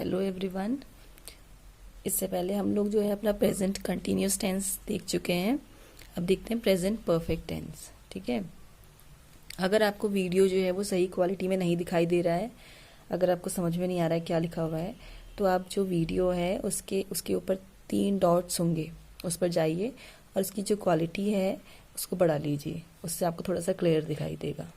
Hello everyone. इससे पहले हम लोग जो है अपना प्रेजेंट कंटिन्यूस टेंस देख चुके हैं। अब देखते हैं प्रेजेंट परफेक्ट टेंस। ठीक है, अगर आपको वीडियो जो है वो सही क्वालिटी में नहीं दिखाई दे रहा है, अगर आपको समझ में नहीं आ रहा है क्या लिखा हुआ है, तो आप जो वीडियो है उसके ऊपर 3 डॉट्स होंगे, उस पर जाइए और उसकी जो क्वालिटी है उसको बढ़ा लीजिए, उससे आपको थोड़ा सा क्लियर दिखाई देगा।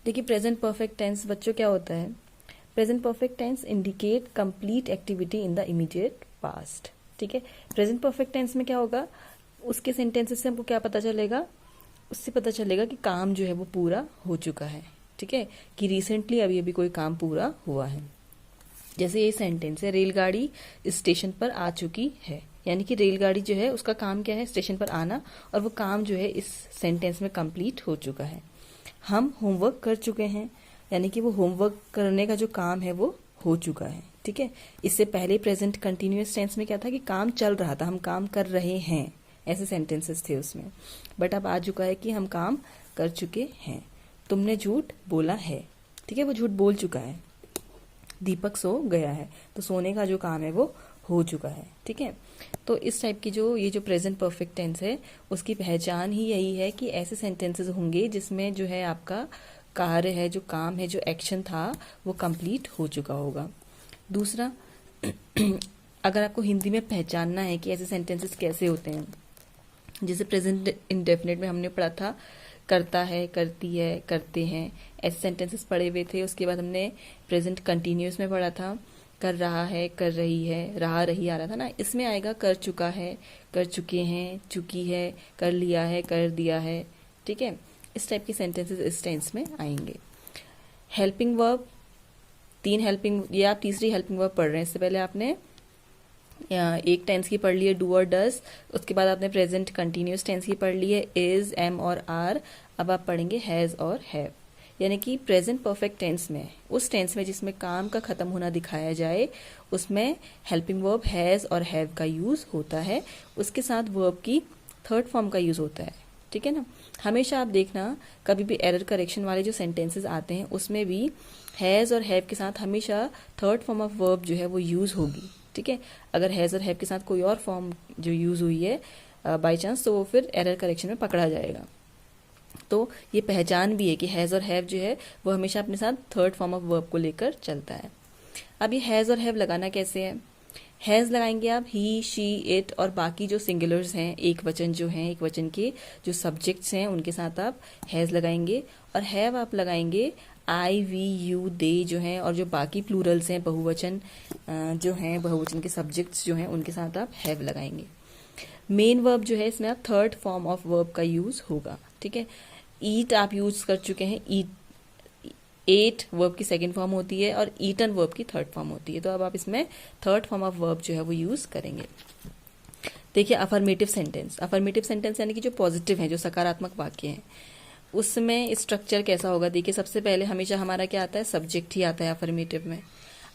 देखिए, प्रेजेंट परफेक्ट टेंस बच्चों क्या होता है? Present perfect tense indicate complete activity in the immediate past. ठीक है, प्रेजेंट परफेक्ट टेंस में क्या होगा, उसके सेंटेंसेस से हमको क्या पता चलेगा? उससे पता चलेगा कि काम जो है वो पूरा हो चुका है। ठीक है, कि रिसेंटली अभी अभी कोई काम पूरा हुआ है। जैसे ये सेंटेंस है, रेलगाड़ी स्टेशन पर आ चुकी है, यानी कि रेलगाड़ी जो है उसका काम क्या है? स्टेशन पर आना, और वो काम जो है इस सेंटेंस में कंप्लीट हो चुका है। हम होमवर्क कर चुके हैं, यानी कि वो होमवर्क करने का जो काम है वो हो चुका है। ठीक है, इससे पहले प्रेजेंट कंटिन्यूअस टेंस में क्या था कि काम चल रहा था, हम काम कर रहे हैं, ऐसे सेंटेंसेस थे उसमें। बट अब आ चुका है कि हम काम कर चुके हैं। तुमने झूठ बोला है, ठीक है, वो झूठ बोल चुका है। दीपक सो गया है, तो सोने का जो काम है वो हो चुका है। ठीक है, तो इस टाइप की ये जो प्रेजेंट परफेक्ट टेंस है उसकी पहचान ही यही है कि ऐसे सेंटेंसेस होंगे जिसमें जो है आपका कार्य है, जो काम है, जो एक्शन था वो कंप्लीट हो चुका होगा। दूसरा, अगर आपको हिंदी में पहचानना है कि ऐसे सेंटेंसेस कैसे होते हैं, जैसे प्रेजेंट इंडेफिनिट में हमने पढ़ा था करता है, करती है, करते हैं, ऐसे सेंटेंसेस पढ़े हुए थे। उसके बाद हमने प्रेजेंट कंटिन्यूअस में पढ़ा था कर रहा है, कर रही है, रहा रही आ रहा था ना, इसमें आएगा कर चुका है, कर चुके हैं, चुकी है, कर लिया है, कर दिया है। ठीक है, इस टाइप के सेंटेंसेस इस टेंस में आएंगे। हेल्पिंग वर्ब, 3 हेल्पिंग, ये आप तीसरी हेल्पिंग वर्ब पढ़ रहे हैं। इससे पहले आपने एक टेंस की पढ़ ली है, डू और डज। उसके बाद आपने प्रेजेंट कंटिन्यूअस टेंस की पढ़ ली है, इज, एम और आर। अब आप पढ़ेंगे हैज और हैव। यानी कि प्रेजेंट परफेक्ट टेंस में, उस टेंस में जिसमें काम का खत्म होना दिखाया जाए, उसमें हेल्पिंग वर्ब हैज और हैव का यूज होता है। उसके साथ वर्ब की थर्ड फॉर्म का यूज होता है। ठीक है ना, हमेशा आप देखना कभी भी एरर करेक्शन वाले जो सेंटेंसेस आते हैं उसमें भी हैज और हैव के साथ हमेशा थर्ड फॉर्म ऑफ वर्ब जो है वो यूज होगी। ठीक है, अगर हैज और हैव के साथ कोई और फॉर्म जो यूज हुई है बाय चांस, तो वो फिर एरर करेक्शन में पकड़ा जाएगा। तो ये पहचान भी है कि हैज और हैव जो है वो हमेशा अपने साथ थर्ड फॉर्म ऑफ वर्ब को लेकर चलता है। अब ये हैज और हैव लगाना कैसे है? हैज लगाएंगे आप ही, शी, इट और बाकी जो सिंगुलर्स हैं, एक वचन जो हैं, एक वचन के जो सब्जेक्ट्स हैं उनके साथ आप हैज लगाएंगे। और हैव आप लगाएंगे आई, वी, यू, दे जो हैं, और जो बाकी प्लूरल्स हैं, बहुवचन जो हैं, बहुवचन के सब्जेक्ट्स जो हैं उनके साथ आप हैव लगाएंगे। मेन वर्ब जो है इसमें आप थर्ड फॉर्म ऑफ वर्ब का यूज होगा। ठीक है, ईट आप यूज कर चुके हैं, ईट, एट वर्ब की सेकेंड फॉर्म होती है और ईटन वर्ब की थर्ड फॉर्म होती है। तो अब आप इसमें थर्ड फॉर्म ऑफ वर्ब जो है वो यूज करेंगे। देखिए, अफर्मेटिव सेंटेंस, अफर्मेटिव सेंटेंस यानी कि जो पॉजिटिव है, जो सकारात्मक वाक्य है, उसमें स्ट्रक्चर कैसा होगा? देखिए, सबसे पहले हमेशा हमारा क्या आता है? सब्जेक्ट ही आता है अफर्मेटिव में।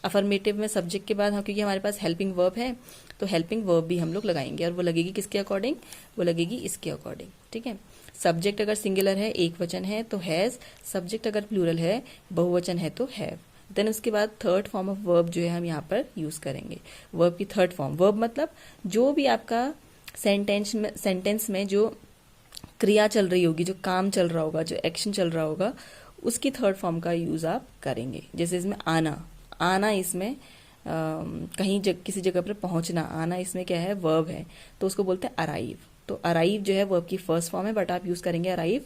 अफर्मेटिव में सब्जेक्ट के बाद हम, क्योंकि हमारे पास हेल्पिंग वर्ब है, तो हेल्पिंग वर्ब भी हम लोग लगाएंगे, और वो लगेगी किसके अकॉर्डिंग? वो लगेगी इसके अकॉर्डिंग। ठीक है, सब्जेक्ट अगर सिंगुलर है, एक वचन है, तो हैज। सब्जेक्ट अगर प्लूरल है, बहुवचन है, तो हैव। देन उसके बाद थर्ड फॉर्म ऑफ वर्ब जो है हम यहाँ पर यूज करेंगे। वर्ब की थर्ड फॉर्म, वर्ब मतलब जो भी आपका सेंटेंस में जो क्रिया चल रही होगी, जो काम चल रहा होगा, जो एक्शन चल रहा होगा, उसकी थर्ड फॉर्म का यूज आप करेंगे। जैसे इसमें आना, आना इसमें कहीं किसी जगह पर पहुंचना, आना इसमें क्या है? वर्ब है, तो उसको बोलते हैं अराइव। तो अराइव जो है वर्ब की फर्स्ट फॉर्म है, बट आप यूज करेंगे अराइव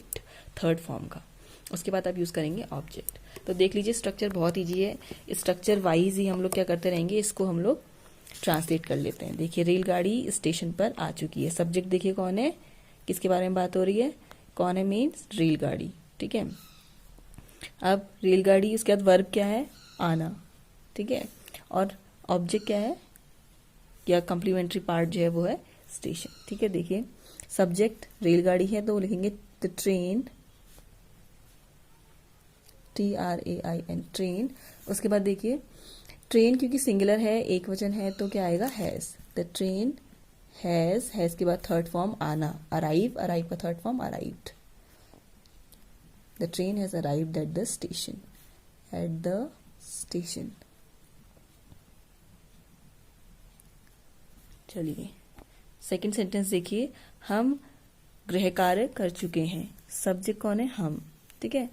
थर्ड फॉर्म का। उसके बाद आप यूज करेंगे ऑब्जेक्ट। तो देख लीजिए, स्ट्रक्चर बहुत ईजी है। स्ट्रक्चर वाइज ही हम लोग क्या करते रहेंगे, इसको हम लोग ट्रांसलेट कर लेते हैं। देखिए, रेलगाड़ी स्टेशन पर आ चुकी है। सब्जेक्ट देखिए कौन है, किसके बारे में बात हो रही है? कौन है? मीन्स रेलगाड़ी। ठीक है, अब रेलगाड़ी, उसके बाद वर्ब क्या है? आना। ठीक है, और ऑब्जेक्ट क्या है, या कम्प्लीमेंट्री पार्ट जो है वो है स्टेशन। ठीक है, देखिए, सब्जेक्ट रेलगाड़ी है तो लिखेंगे द ट्रेन, TRAIN, ट्रेन। उसके बाद देखिए, ट्रेन क्योंकि सिंगुलर है, एक वचन है, तो क्या आएगा? Has. The train has, has के बाद थर्ड फॉर्म आना, अराइव, अराइव का third form arrived. The train has arrived at the station, at the station. चलिए सेकंड सेंटेंस देखिए, हम गृह कार्य कर चुके हैं। सब्जेक्ट कौन है? हम। ठीक है,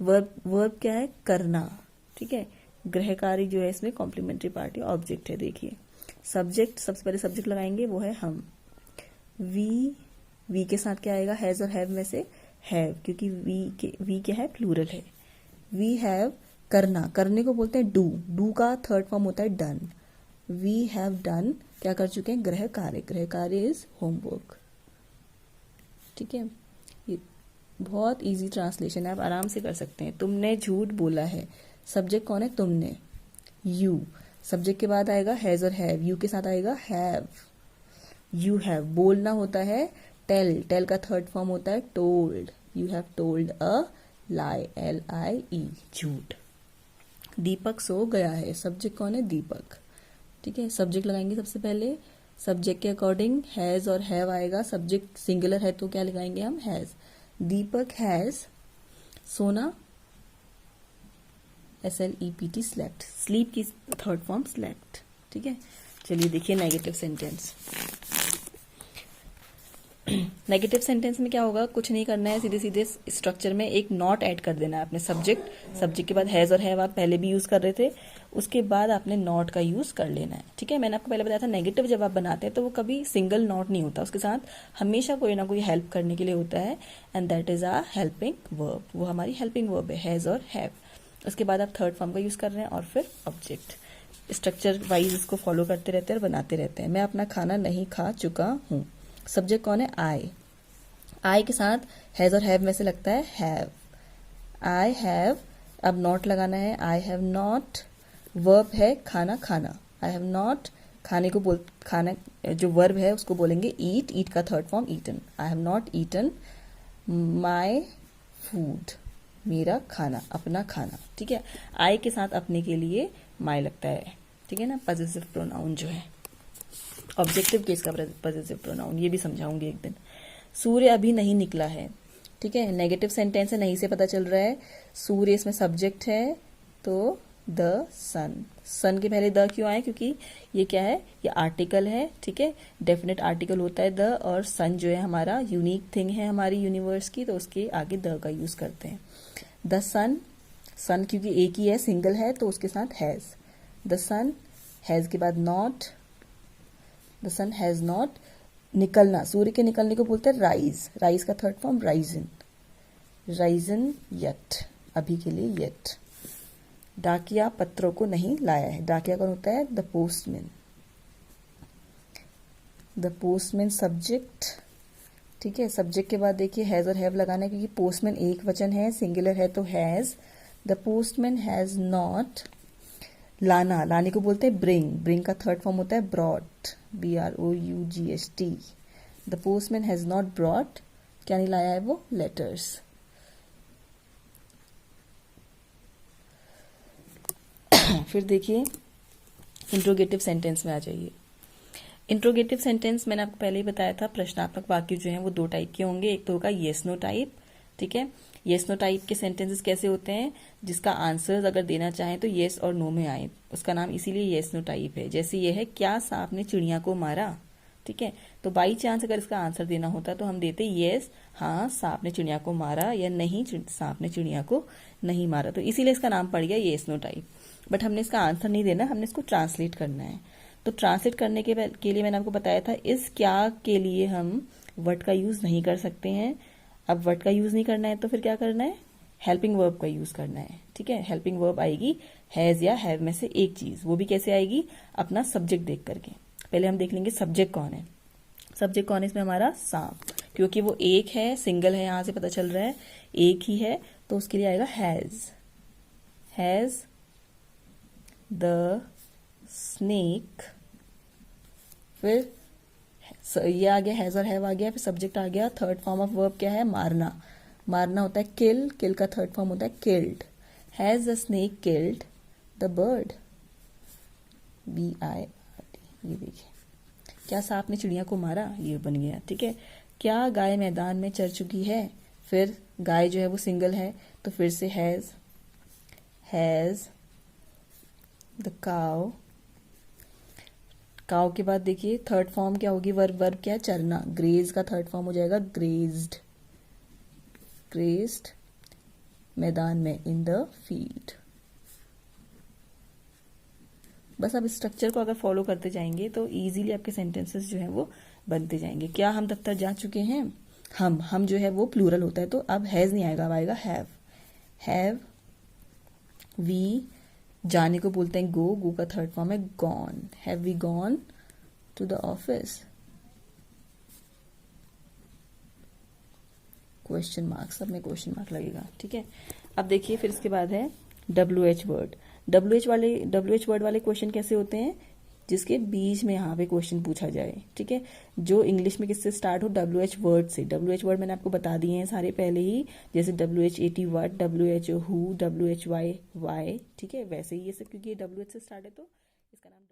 वर्ब क्या है? करना। ठीक है, गृह कार्य जो है इसमें कॉम्प्लीमेंट्री पार्ट या ऑब्जेक्ट है। देखिए सब्जेक्ट, सबसे पहले सब्जेक्ट लगाएंगे, वो है हम। वी के साथ क्या आएगा? हैज और हैव में से हैव, क्योंकि वी क्या है? प्लूरल है। वी हैव, करना, करने को बोलते हैं डू का थर्ड फॉर्म होता है डन। वी हैव डन, क्या कर चुके हैं? गृह कार्य। गृह कार्य इज होमवर्क। ठीक है, ये बहुत इजी ट्रांसलेशन है, आप आराम से कर सकते हैं। तुमने झूठ बोला है। सब्जेक्ट कौन है? तुमने, यू। सब्जेक्ट के बाद आएगा हैज और हैव, यू के साथ आएगा हैव। यू हैव, बोलना होता है टेल, टेल का थर्ड फॉर्म होता है told. You have told a lie, LIE, झूठ। दीपक सो गया है। सब्जेक्ट कौन है? दीपक। ठीक है, सब्जेक्ट लगाएंगे सबसे पहले, सब्जेक्ट के अकॉर्डिंग हैज और हैव आएगा। सब्जेक्ट सिंगुलर है तो क्या लगाएंगे हम? हैज। दीपक हैज सोना, SLEPT, स्लेप्ट। स्लीप की थर्ड फॉर्म स्लेप्ट। ठीक है, चलिए देखिए नेगेटिव सेंटेंस। नेगेटिव सेंटेंस में क्या होगा? कुछ नहीं करना है, सीधे सीधे स्ट्रक्चर में एक नॉट ऐड कर देना है अपने सब्जेक्ट के बाद हैज और हैव आप पहले भी यूज कर रहे थे, उसके बाद आपने नॉट का यूज कर लेना है। ठीक है, मैंने आपको पहले बताया था नेगेटिव जब आप बनाते हैं तो वो कभी सिंगल नॉट नहीं होता, उसके साथ हमेशा कोई ना कोई हेल्प करने के लिए होता है, and that is a helping verb. वो हमारी हेल्पिंग वर्ब है, हैज और हैव। उसके बाद आप थर्ड फॉर्म का यूज कर रहे हैं और फिर ऑब्जेक्ट। स्ट्रक्चर वाइज इसको फॉलो करते रहते हैं और बनाते रहते हैं। मैं अपना खाना नहीं खा चुका हूँ। सब्जेक्ट कौन है? आई के साथ हैज और हैव में से लगता है हैव। आई हैव, अब नॉट लगाना है। आई हैव नॉट, वर्ब है खाना खाना। आई हैव नॉट, खाने को खाना जो वर्ब है उसको बोलेंगे ईट, ईट का third form eaten. I have not eaten my food, मेरा खाना, अपना खाना। ठीक है, आई के साथ अपने के लिए माई लगता है। ठीक है ना, पॉजिटिव प्रोनाउन जो है, ऑब्जेक्टिव केस का पॉजिटिव प्रोनाउन, ये भी समझाऊंगी एक दिन। सूर्य अभी नहीं निकला है। ठीक है, नेगेटिव सेंटेंस है, नहीं से पता चल रहा है। सूर्य इसमें सब्जेक्ट है तो द सन। सन के पहले द क्यों आए? क्योंकि ये क्या है? ये आर्टिकल है। ठीक है, डेफिनेट आर्टिकल होता है द, और सन जो है हमारा यूनिक थिंग है हमारी यूनिवर्स की, तो उसके आगे द का यूज करते हैं। द सन, सन क्योंकि एक ही है, सिंगल है, तो उसके साथ हैज। द सन, हैज के बाद not, the sun has not, निकलना, सूर्य के निकलने को बोलते हैं राइज। राइज का third form risen. Risen yet, अभी के लिए येट। डाकिया पत्रों को नहीं लाया है। डाकिया कौन होता है? The postman. The postman subject. ठीक है, सब्जेक्ट के बाद देखिए हैज और हैव लगाना है, क्योंकि पोस्टमैन एक वचन है, सिंगुलर है तो has. The postman has not, लाना, लाने को बोलते हैं ब्रिंग। ब्रिंग का थर्ड फॉर्म होता है brought, BROUGHT। The postman has not brought, क्या नहीं लाया है वो? लेटर्स। फिर देखिए इंट्रोगेटिव सेंटेंस में आ जाइए। इंट्रोगेटिव सेंटेंस मैंने आपको पहले ही बताया था, प्रश्नात्मक वाक्य जो हैं वो दो टाइप के होंगे। एक तो होगा येस नो टाइप। ठीक है, येस नो टाइप के सेंटेंसेस कैसे होते हैं? जिसका आंसर अगर देना चाहें तो येस और नो में आए, उसका नाम इसीलिए येस नो टाइप है। जैसे ये है, क्या सांप ने चिड़िया को मारा? ठीक है, तो बाई चांस अगर इसका आंसर देना होता तो हम देते येस, हाँ सांप ने चिड़िया को मारा, या नहीं सांप ने चिड़िया को नहीं मारा। तो इसीलिए इसका नाम पड़ गया येस नो टाइप। बट हमने इसका आंसर नहीं देना, हमने इसको ट्रांसलेट करना है। तो ट्रांसलेट करने के लिए मैंने आपको बताया था, इस क्या के लिए हम वर्ड का यूज नहीं कर सकते हैं। अब वर्ड का यूज नहीं करना है तो फिर क्या करना है? हेल्पिंग वर्ब का यूज करना है। ठीक है, हेल्पिंग वर्ब आएगी हैज या हैव में से एक चीज। वो भी कैसे आएगी? अपना सब्जेक्ट देख करके। पहले हम देख लेंगे सब्जेक्ट कौन है। सब्जेक्ट कौन है इसमें? हमारा सांप, क्योंकि वो एक है, सिंगल है, यहां से पता चल रहा है एक ही है, तो उसके लिए आएगा हैज। हैज द स्नेक, फिर ये आ गया, हैज और हैव आ गया, फिर सब्जेक्ट आ गया। थर्ड फॉर्म ऑफ वर्ब क्या है? मारना। मारना होता है किल, किल का थर्ड फॉर्म होता है killed. Has the snake killed the bird, BIRD। ये देखिए, क्या सांप ने चिड़िया को मारा? ये बन गया। ठीक है, क्या गाय मैदान में चर चुकी है? फिर गाय जो है वो सिंगल है, तो फिर से हैज द काउ काउ के बाद देखिए थर्ड फॉर्म क्या होगी, वर्ब, वर्ब क्या है, चरना। ग्रेज का थर्ड फॉर्म हो जाएगा ग्रेज्ड, ग्रेज्ड, मैदान में, इन द फील्ड। बस आप स्ट्रक्चर को अगर फॉलो करते जाएंगे तो इजीली आपके सेंटेंसेस जो है वो बनते जाएंगे। क्या हम दफ्तर जा चुके हैं? हम जो है वो प्लूरल होता है, तो अब हैज नहीं आएगा, अब आएगा हैव। हैव वी, जाने को बोलते हैं गो, गो का थर्ड फॉर्म है gone. Have we gone to the office? Question mark, सब में क्वेश्चन मार्क लगेगा, ठीक है। अब देखिए फिर इसके बाद है WH वर्ड। WH वर्ड वाले क्वेश्चन कैसे होते हैं? जिसके बीच में यहाँ पे क्वेश्चन पूछा जाए, ठीक है। जो इंग्लिश में किससे स्टार्ट हो? WH वर्ड से। WH वर्ड मैंने आपको बता दिए हैं सारे पहले ही, जैसे WH80 what, WH who, WHY why, ठीक है। वैसे ही ये सब, क्योंकि ये WH से स्टार्ट है तो इसका नाम